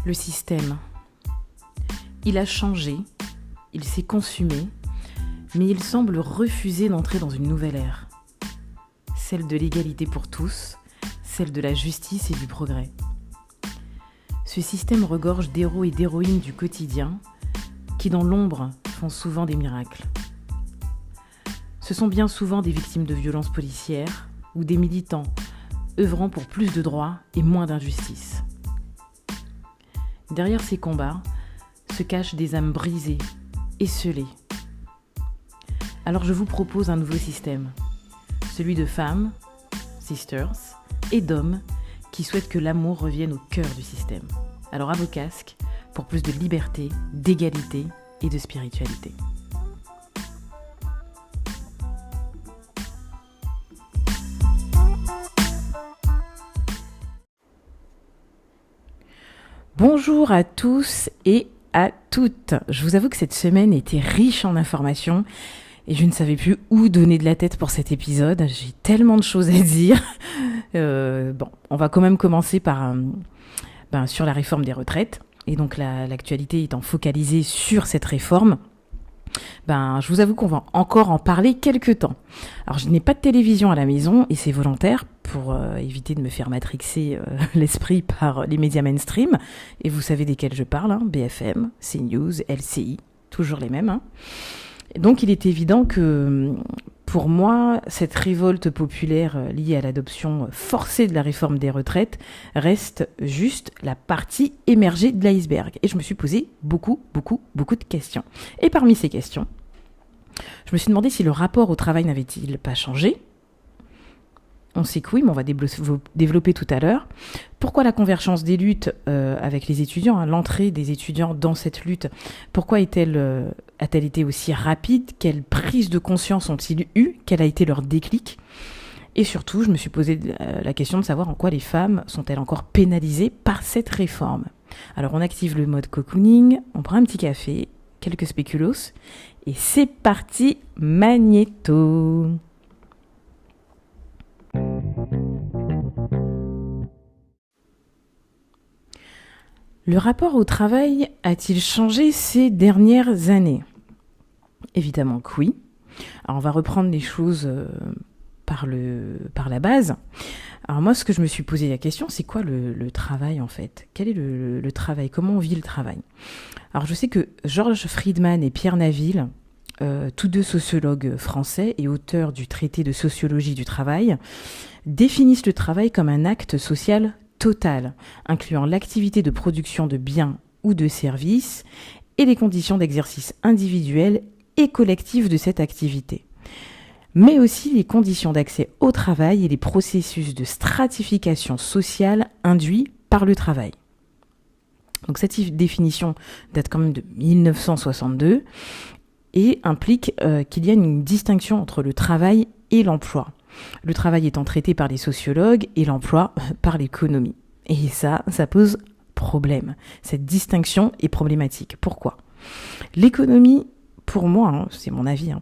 Le système. Il a changé, il s'est consumé, mais il semble refuser d'entrer dans une nouvelle ère. Celle de l'égalité pour tous, celle de la justice et du progrès. Ce système regorge d'héros et d'héroïnes du quotidien qui, dans l'ombre, font souvent des miracles. Ce sont bien souvent des victimes de violences policières ou des militants œuvrant pour plus de droits et moins d'injustice. Derrière ces combats se cachent des âmes brisées, esseulées. Alors je vous propose un nouveau système, celui de femmes, sisters, et d'hommes qui souhaitent que l'amour revienne au cœur du système. Alors à vos casques pour plus de liberté, d'égalité et de spiritualité. Bonjour à tous et à toutes. Je vous avoue que cette semaine était riche en informations et je ne savais plus où donner de la tête pour cet épisode. J'ai tellement de choses à dire. On va quand même commencer par sur la réforme des retraites. Et donc l'actualité étant focalisée sur cette réforme, je vous avoue qu'on va encore en parler quelques temps. Alors je n'ai pas de télévision à la maison et c'est volontaire pour éviter de me faire matrixer l'esprit par les médias mainstream. Et vous savez desquels je parle, BFM, CNews, LCI, toujours les mêmes. Donc il est évident que pour moi, cette révolte populaire liée à l'adoption forcée de la réforme des retraites reste juste la partie émergée de l'iceberg. Et je me suis posé beaucoup de questions. Et parmi ces questions, je me suis demandé si le rapport au travail n'avait-il pas changé. On sait que oui, mais on va développer tout à l'heure. Pourquoi la convergence des luttes avec les étudiants, l'entrée des étudiants dans cette lutte, pourquoi a-t-elle été aussi rapide? Quelle prise de conscience ont-ils eu? Quel a été leur déclic? Et surtout, je me suis posé la question de savoir en quoi les femmes sont-elles encore pénalisées par cette réforme. Alors on active le mode cocooning, on prend un petit café, quelques spéculoos, et c'est parti, magnéto. Le rapport au travail a-t-il changé ces dernières années? Évidemment que oui. Alors on va reprendre les choses par la base. Alors moi, ce que je me suis posé la question, c'est quoi le travail en fait? Quel est le travail? Comment on vit le travail? Alors je sais que Georges Friedman et Pierre Naville, tous deux sociologues français et auteurs du traité de sociologie du travail, définissent le travail comme un acte social total, incluant l'activité de production de biens ou de services et les conditions d'exercice individuel et collectif de cette activité, mais aussi les conditions d'accès au travail et les processus de stratification sociale induits par le travail. Donc cette définition date quand même de 1962 et implique qu'il y a une distinction entre le travail et l'emploi. Le travail étant traité par les sociologues et l'emploi par l'économie. Et ça pose problème. Cette distinction est problématique. Pourquoi? L'économie, pour moi, c'est mon avis,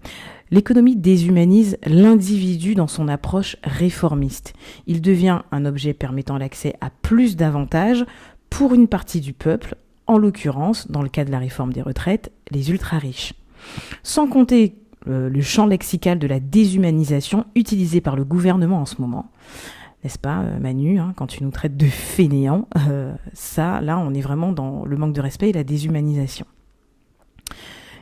l'économie déshumanise l'individu dans son approche réformiste. Il devient un objet permettant l'accès à plus d'avantages pour une partie du peuple, en l'occurrence, dans le cas de la réforme des retraites, les ultra-riches. Sans compter le champ lexical de la déshumanisation utilisé par le gouvernement en ce moment. N'est-ce pas, Manu, quand tu nous traites de fainéants, là, on est vraiment dans le manque de respect et la déshumanisation.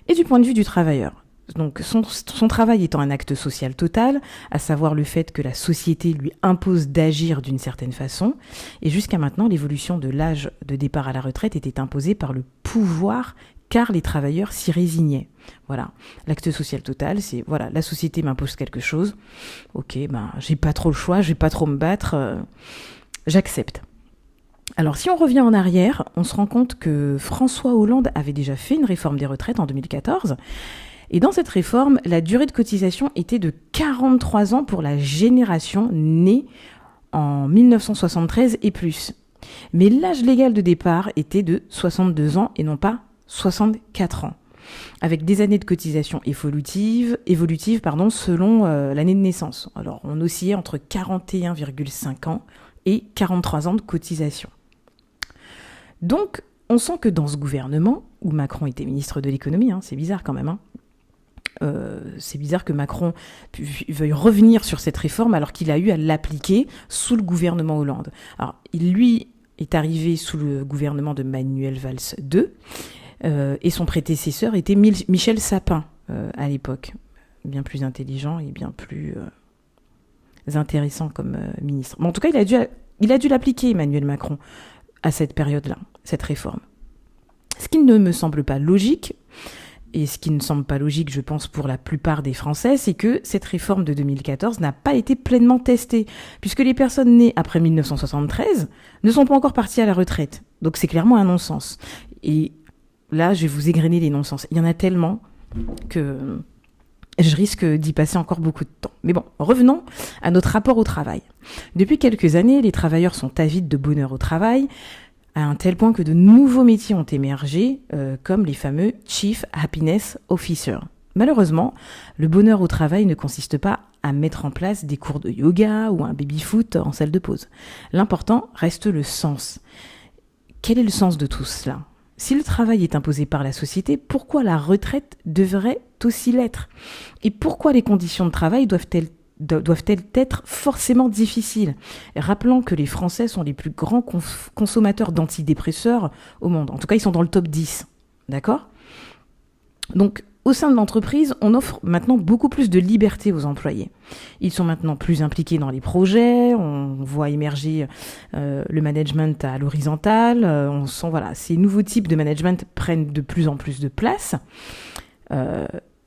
Et du point de vue du travailleur, donc son travail étant un acte social total, à savoir le fait que la société lui impose d'agir d'une certaine façon, et jusqu'à maintenant, l'évolution de l'âge de départ à la retraite était imposée par le pouvoir car les travailleurs s'y résignaient. Voilà, l'acte social total, c'est la société m'impose quelque chose. Ok, j'ai pas trop le choix, je vais pas trop me battre, j'accepte. Alors si on revient en arrière, on se rend compte que François Hollande avait déjà fait une réforme des retraites en 2014. Et dans cette réforme, la durée de cotisation était de 43 ans pour la génération née en 1973 et plus. Mais l'âge légal de départ était de 62 ans et non pas 64 ans, avec des années de cotisation évolutives selon l'année de naissance. Alors, on oscillait entre 41,5 ans et 43 ans de cotisation. Donc, On sent que dans ce gouvernement, où Macron était ministre de l'économie, c'est bizarre quand même, c'est bizarre que Macron veuille revenir sur cette réforme alors qu'il a eu à l'appliquer sous le gouvernement Hollande. Alors, lui est arrivé sous le gouvernement de Manuel Valls II, et son prédécesseur était Michel Sapin à l'époque, bien plus intelligent et bien plus intéressant comme ministre. Mais en tout cas, il a dû l'appliquer, Emmanuel Macron, à cette période-là, cette réforme. Ce qui ne me semble pas logique, et ce qui ne semble pas logique, je pense, pour la plupart des Français, c'est que cette réforme de 2014 n'a pas été pleinement testée, puisque les personnes nées après 1973 ne sont pas encore parties à la retraite. Donc c'est clairement un non-sens. Et là, je vais vous égrener les non-sens. Il y en a tellement que je risque d'y passer encore beaucoup de temps. Mais bon, revenons à notre rapport au travail. Depuis quelques années, les travailleurs sont avides de bonheur au travail, à un tel point que de nouveaux métiers ont émergé, comme les fameux Chief Happiness Officer. Malheureusement, le bonheur au travail ne consiste pas à mettre en place des cours de yoga ou un baby-foot en salle de pause. L'important reste le sens. Quel est le sens de tout cela ? Si le travail est imposé par la société, pourquoi la retraite devrait aussi l'être ? Et pourquoi les conditions de travail doivent-elles être forcément difficiles ? Rappelons que les Français sont les plus grands consommateurs d'antidépresseurs au monde. En tout cas, ils sont dans le top 10. D'accord ? Donc, au sein de l'entreprise, on offre maintenant beaucoup plus de liberté aux employés. Ils sont maintenant plus impliqués dans les projets, on voit émerger le management à l'horizontale, on sent, ces nouveaux types de management prennent de plus en plus de place.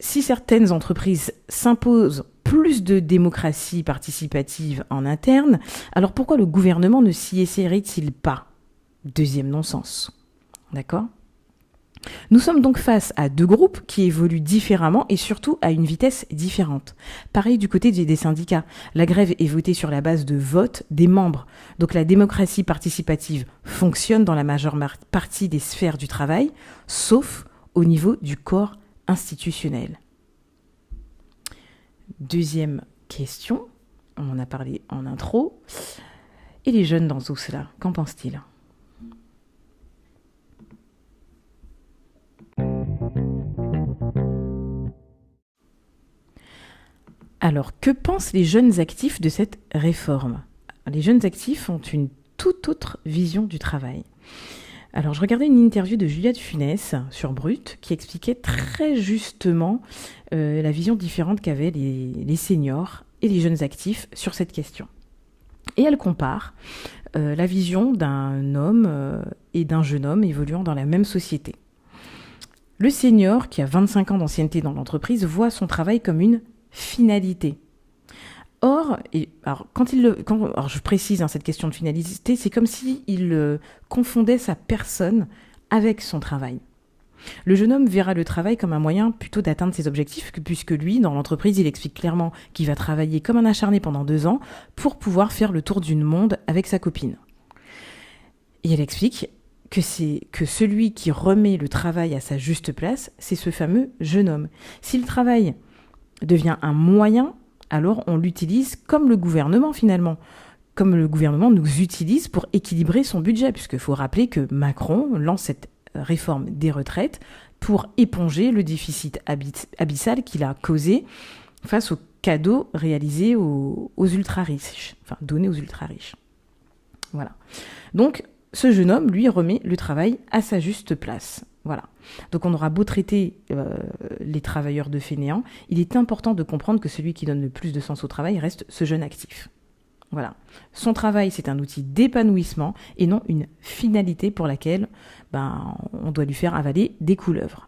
Si certaines entreprises s'imposent plus de démocratie participative en interne, alors pourquoi le gouvernement ne s'y essaierait-il pas ? Deuxième non-sens. D'accord ? Nous sommes donc face à deux groupes qui évoluent différemment et surtout à une vitesse différente. Pareil du côté des syndicats. La grève est votée sur la base de vote des membres. Donc la démocratie participative fonctionne dans la majeure partie des sphères du travail, sauf au niveau du corps institutionnel. Deuxième question, on en a parlé en intro. Et les jeunes dans tout cela, qu'en pensent-ils ? Alors, que pensent les jeunes actifs de cette réforme ? Les jeunes actifs ont une toute autre vision du travail. Alors, je regardais une interview de Julia de Funès sur Brut qui expliquait très justement la vision différente qu'avaient les seniors et les jeunes actifs sur cette question. Et elle compare la vision d'un homme et d'un jeune homme évoluant dans la même société. Le senior, qui a 25 ans d'ancienneté dans l'entreprise, voit son travail comme une finalité. Or, je précise cette question de finalité, c'est comme s'il confondait sa personne avec son travail. Le jeune homme verra le travail comme un moyen plutôt d'atteindre ses objectifs, puisque lui, dans l'entreprise, il explique clairement qu'il va travailler comme un acharné pendant 2 ans pour pouvoir faire le tour du monde avec sa copine. Et elle explique que celui qui remet le travail à sa juste place, c'est ce fameux jeune homme. Si le travail devient un moyen, alors on l'utilise comme le gouvernement finalement. Comme le gouvernement nous utilise pour équilibrer son budget, puisqu'il faut rappeler que Macron lance cette réforme des retraites pour éponger le déficit abyssal qu'il a causé face aux cadeaux réalisés aux ultra-riches, enfin donnés aux ultra-riches. Voilà. Donc, ce jeune homme, lui, remet le travail à sa juste place. Voilà. Donc on aura beau traiter les travailleurs de fainéants, il est important de comprendre que celui qui donne le plus de sens au travail reste ce jeune actif. Voilà. Son travail, c'est un outil d'épanouissement et non une finalité pour laquelle on doit lui faire avaler des couleuvres.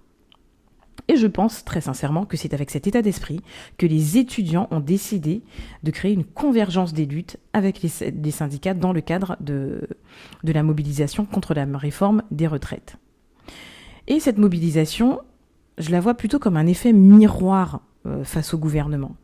Et je pense très sincèrement que c'est avec cet état d'esprit que les étudiants ont décidé de créer une convergence des luttes avec les syndicats dans le cadre de la mobilisation contre la réforme des retraites. Et cette mobilisation, je la vois plutôt comme un effet miroir face au gouvernement.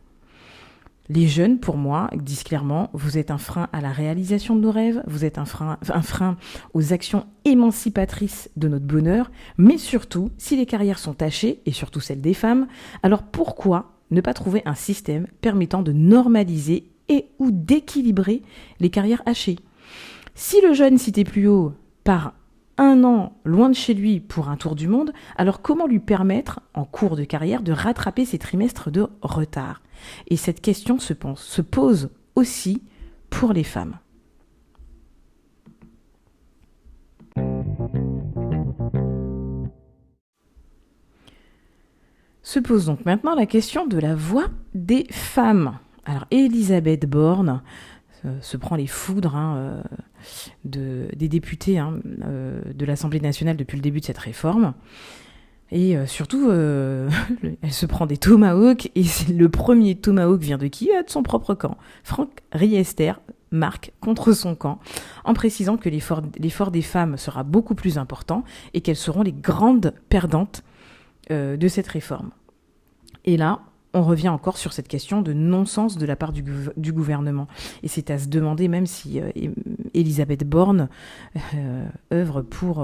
Les jeunes, pour moi, disent clairement, vous êtes un frein à la réalisation de nos rêves, vous êtes un frein aux actions émancipatrices de notre bonheur, mais surtout, si les carrières sont tachées, et surtout celles des femmes, alors pourquoi ne pas trouver un système permettant de normaliser et ou d'équilibrer les carrières hachées ? Si le jeune cité plus haut part 1 an loin de chez lui pour un tour du monde, alors comment lui permettre, en cours de carrière, de rattraper ses trimestres de retard? Et cette question se pose aussi pour les femmes. Se pose donc maintenant la question de la voix des femmes. Alors Elisabeth Borne se prend les foudres des députés de l'Assemblée nationale depuis le début de cette réforme. Et surtout, elle se prend des tomahawks, et le premier tomahawk vient de qui? De son propre camp. Franck Riester marque contre son camp, en précisant que l'effort des femmes sera beaucoup plus important et qu'elles seront les grandes perdantes de cette réforme. Et là, on revient encore sur cette question de non-sens de la part du gouvernement. Et c'est à se demander même si Elisabeth Borne œuvre pour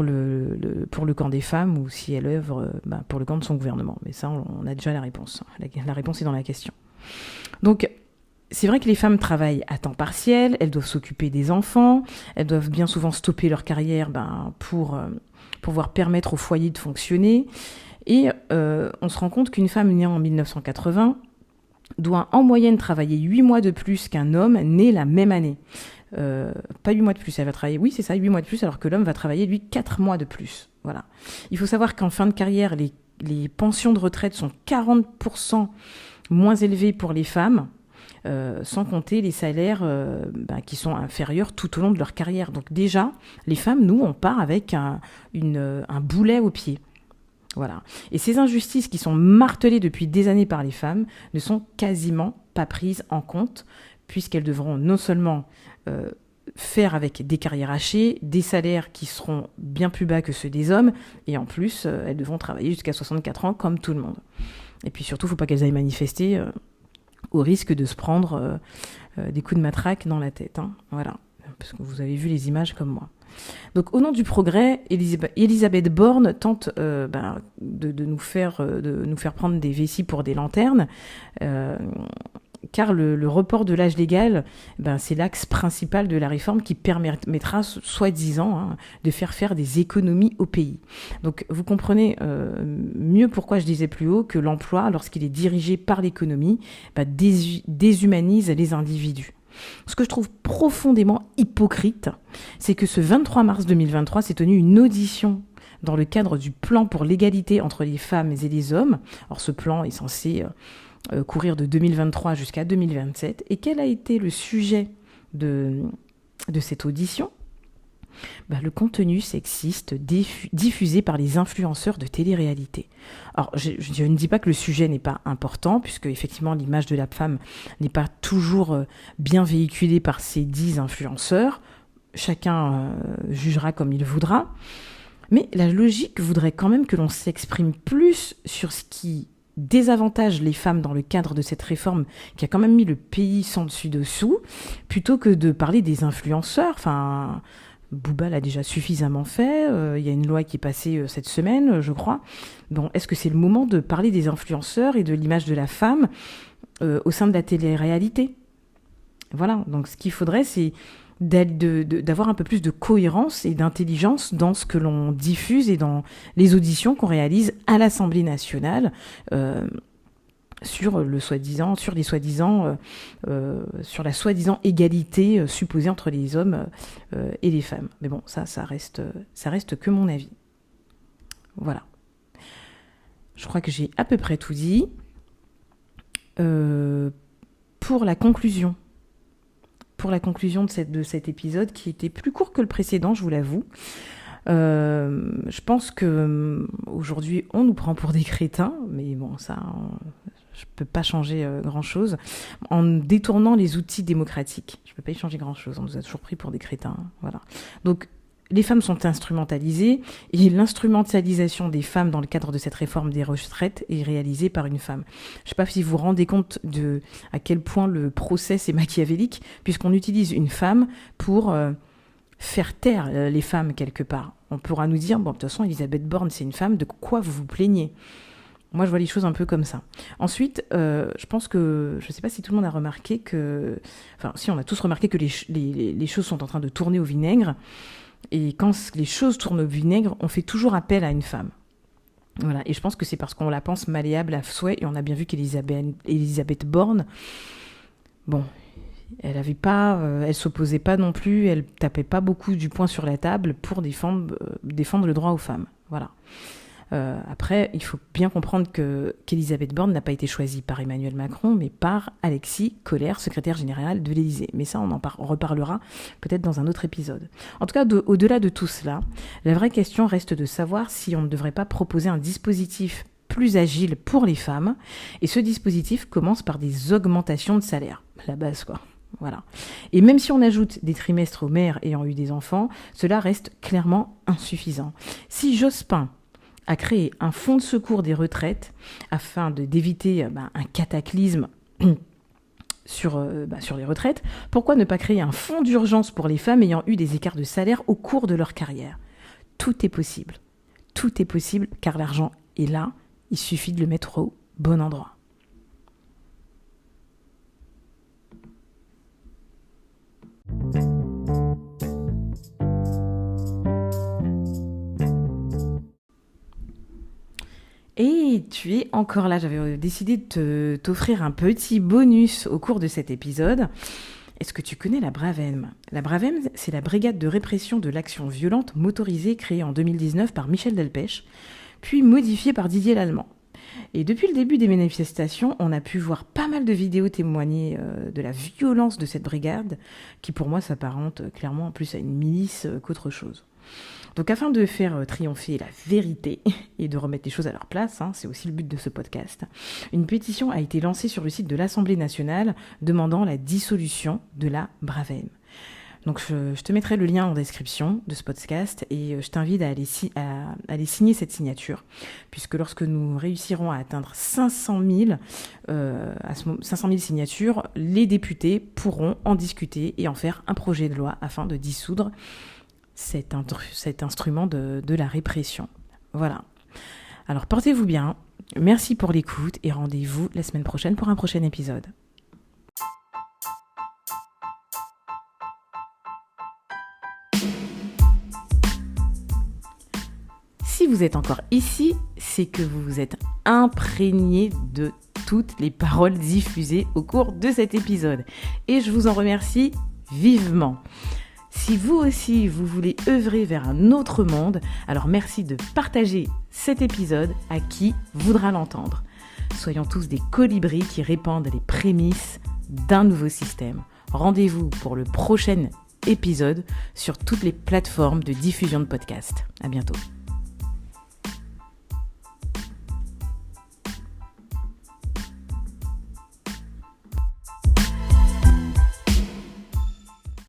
le camp des femmes ou si elle œuvre pour le camp de son gouvernement. Mais ça, on a déjà la réponse. La réponse est dans la question. Donc, c'est vrai que les femmes travaillent à temps partiel, elles doivent s'occuper des enfants, elles doivent bien souvent stopper leur carrière pour pouvoir permettre au foyer de fonctionner. Et on se rend compte qu'une femme née en 1980 doit en moyenne travailler 8 mois de plus qu'un homme né la même année. Pas 8 mois de plus, elle va travailler, oui c'est ça, 8 mois de plus, alors que l'homme va travailler lui 4 mois de plus. Voilà. Il faut savoir qu'en fin de carrière, les pensions de retraite sont 40% moins élevées pour les femmes, sans compter les salaires qui sont inférieurs tout au long de leur carrière. Donc déjà, les femmes, nous, on part avec un boulet au pied. Voilà. Et ces injustices qui sont martelées depuis des années par les femmes ne sont quasiment pas prises en compte, puisqu'elles devront non seulement faire avec des carrières hachées, des salaires qui seront bien plus bas que ceux des hommes, et en plus, elles devront travailler jusqu'à 64 ans comme tout le monde. Et puis surtout, il ne faut pas qu'elles aillent manifester au risque de se prendre des coups de matraque dans la tête. Voilà. Parce que vous avez vu les images comme moi. Donc, au nom du progrès, Elisabeth Borne tente de nous faire prendre des vessies pour des lanternes, car le report de l'âge légal, c'est l'axe principal de la réforme qui permettra, soi-disant, de faire des économies au pays. Donc, vous comprenez mieux pourquoi je disais plus haut que l'emploi, lorsqu'il est dirigé par l'économie, déshumanise les individus. Ce que je trouve profondément hypocrite, c'est que ce 23 mars 2023 s'est tenue une audition dans le cadre du plan pour l'égalité entre les femmes et les hommes. Alors ce plan est censé courir de 2023 jusqu'à 2027. Et quel a été le sujet de cette audition ? Le contenu sexiste diffusé par les influenceurs de télé-réalité. Alors, je ne dis pas que le sujet n'est pas important, puisque effectivement l'image de la femme n'est pas toujours bien véhiculée par ces 10 influenceurs. Chacun jugera comme il voudra. Mais la logique voudrait quand même que l'on s'exprime plus sur ce qui désavantage les femmes dans le cadre de cette réforme qui a quand même mis le pays sans dessus-dessous, plutôt que de parler des influenceurs. Enfin, Booba l'a déjà suffisamment fait. Il y a une loi qui est passée cette semaine, je crois. Bon, est-ce que c'est le moment de parler des influenceurs et de l'image de la femme au sein de la télé-réalité ? Voilà, donc ce qu'il faudrait, c'est d'avoir un peu plus de cohérence et d'intelligence dans ce que l'on diffuse et dans les auditions qu'on réalise à l'Assemblée nationale sur la soi-disant égalité supposée entre les hommes et les femmes. Mais bon, ça reste que mon avis. Voilà. Je crois que j'ai à peu près tout dit. Pour la conclusion de cet épisode, qui était plus court que le précédent, je vous l'avoue. Je pense que aujourd'hui, on nous prend pour des crétins, mais bon, je peux pas changer grand-chose. En détournant les outils démocratiques, je peux pas y changer grand-chose. On nous a toujours pris pour des crétins, voilà. Donc, les femmes sont instrumentalisées, et l'instrumentalisation des femmes dans le cadre de cette réforme des retraites est réalisée par une femme. Je ne sais pas si vous vous rendez compte à quel point le process est machiavélique, puisqu'on utilise une femme pour faire taire les femmes quelque part. On pourra nous dire, bon, de toute façon, Elisabeth Borne, c'est une femme, de quoi vous vous plaignez ? Moi, je vois les choses un peu comme ça. Ensuite, je pense que, je ne sais pas si tout le monde a remarqué que, enfin, si on a tous remarqué que les choses sont en train de tourner au vinaigre. Et quand les choses tournent au vinaigre, on fait toujours appel à une femme. Voilà. Et je pense que c'est parce qu'on la pense malléable à souhait. Et on a bien vu qu'Elisabeth Borne, bon, elle s'opposait pas non plus, elle tapait pas beaucoup du poing sur la table pour défendre le droit aux femmes. Voilà. Après, il faut bien comprendre qu'Elisabeth Borne n'a pas été choisie par Emmanuel Macron, mais par Alexis Kohler, secrétaire général de l'Élysée. Mais ça, on en reparlera peut-être dans un autre épisode. En tout cas, au-delà de tout cela, la vraie question reste de savoir si on ne devrait pas proposer un dispositif plus agile pour les femmes. Et ce dispositif commence par des augmentations de salaire. La base, quoi. Voilà. Et même si on ajoute des trimestres aux mères ayant eu des enfants, cela reste clairement insuffisant. Si Jospin a créé un fonds de secours des retraites afin d'éviter un cataclysme sur les retraites, pourquoi ne pas créer un fonds d'urgence pour les femmes ayant eu des écarts de salaire au cours de leur carrière ? Tout est possible. Tout est possible car l'argent est là, il suffit de le mettre au bon endroit. Et tu es encore là, j'avais décidé de t'offrir un petit bonus au cours de cet épisode. Est-ce que tu connais la Bravem ? La Bravem, c'est la brigade de répression de l'action violente motorisée créée en 2019 par Michel Delpech, puis modifiée par Didier Lallemand. Et depuis le début des manifestations, on a pu voir pas mal de vidéos témoigner de la violence de cette brigade, qui pour moi s'apparente clairement en plus à une milice qu'autre chose. Donc afin de faire triompher la vérité et de remettre les choses à leur place, c'est aussi le but de ce podcast, une pétition a été lancée sur le site de l'Assemblée nationale demandant la dissolution de la Bravem. Donc je te mettrai le lien en description de ce podcast et je t'invite à aller signer cette signature, puisque lorsque nous réussirons à atteindre 500 000 signatures, les députés pourront en discuter et en faire un projet de loi afin de dissoudre cet instrument de la répression. Voilà. Alors portez-vous bien, merci pour l'écoute et rendez-vous la semaine prochaine pour un prochain épisode. Si vous êtes encore ici, c'est que vous vous êtes imprégné de toutes les paroles diffusées au cours de cet épisode. Et je vous en remercie vivement. Si vous aussi, vous voulez œuvrer vers un autre monde, alors merci de partager cet épisode à qui voudra l'entendre. Soyons tous des colibris qui répandent les prémices d'un nouveau système. Rendez-vous pour le prochain épisode sur toutes les plateformes de diffusion de podcasts. À bientôt.